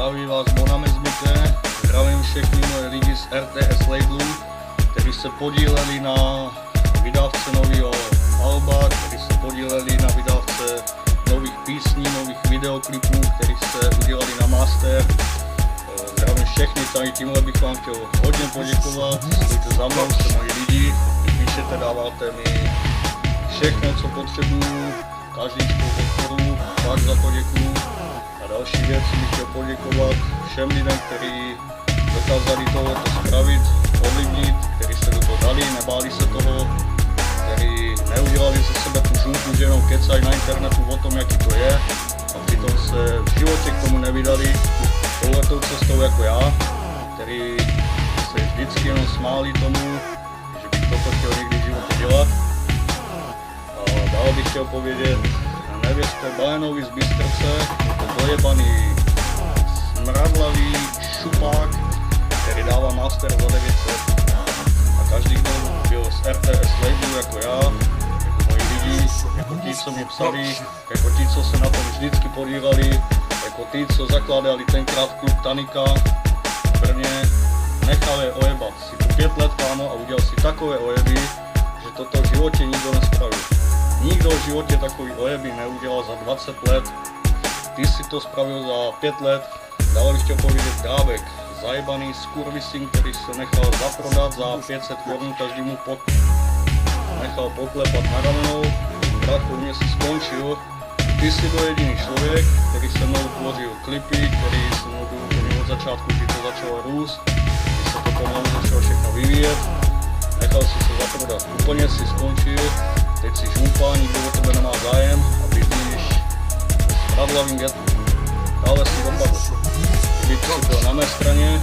Zdraví vás Bona Mezmite, zdravím všechny moje lidi z RTS labelu, kteří se podíleli na vydávce nového alba, kteří se podíleli na vydávce nových písní, nových videoklipů, kteří se udělali na master. Zdravím všechny, tady tímhle bych vám chtěl hodně poděkovat, stojte za mnou, jste moji lidi, když píšete, dáváte mi všechno, co potřebuju, každý podporu, tak za to děkuju. A další věc bych chtěl poděkovat všem lidem, kteří dokázali tohleto spravit, ovlivnit, kteří se do toho dali, nebáli se toho, kteří neudělali ze sebe tu žumku, že jenom kecají na internetu o tom, jaký to je, a přitom se v životě k tomu nevydali touhletou cestou jako já, který se vždycky jenom smáli tomu, že bych toto chtěl někdy v životě dělat. A dál bych chtěl povědět, nevěřte Balenovi z Bystrce, je to dojebaný smradlavý šupák, který dává master za 900. A každý, kdo byl z RTS labelu jako já, jako moji lidi, jako ti, co mě psali, jako ti, co se na tom vždycky podíleli, jako ty, co zakládali tenkrát klub Tanika v Brně, nechal je ojebat si po 5 let, kámo, a udělal si takové ojeby, že toto v životě nikdo nespravil. Nikdo v životě takový ojeby neudělal za 20 let. Ty si to spravil za 5 let. Dále bych chtěl povědět Dávek, zajebaný skurvising, který se nechal zaprodat za 500 korun každému nechal poklepat na ramenou. Bratku, mě si skončil. Ty si byl jediný člověk, který se mnou tvořil klipy, který se mnou byl úplně od začátku, kdy to začalo růst, kdy se to pomalu začalo všechno vyvíjet. Nechal si se zaprodat, úplně si skončil, teď si žumpa, nikdo o tebe nemá zájem a bydlíš s radlavým větrem. Dále si dopadl. Kdyby si byl na mé straně,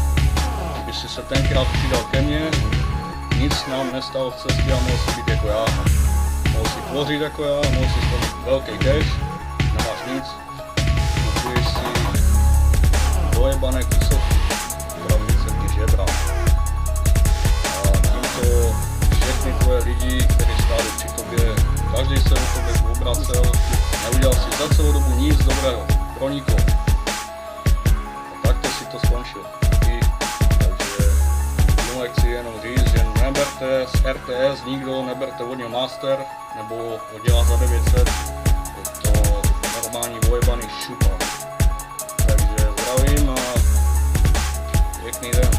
kdyby si se tenkrát přidal ke mně, nic nám nestalo v cestě a mohl si být jako já. Mohl si tvořit jako já, mohl si splnit velký cash, nemáš nic, kupuješ si dojebané kusovky, pravice ty žebra. A tímto všechny tvoje lidi, kteří stáli při tobě, každý se o tobě obracel, neudělal si za celou dobu nic dobrého pro nikoho. A takto si to skončil. Takže tomu chci jenom říct, že neberte z RTS nikdo, neberte od něj master, nebo ho dělá za 900, je to normální ojebaný šupa. Takže zdravím a pěkný den.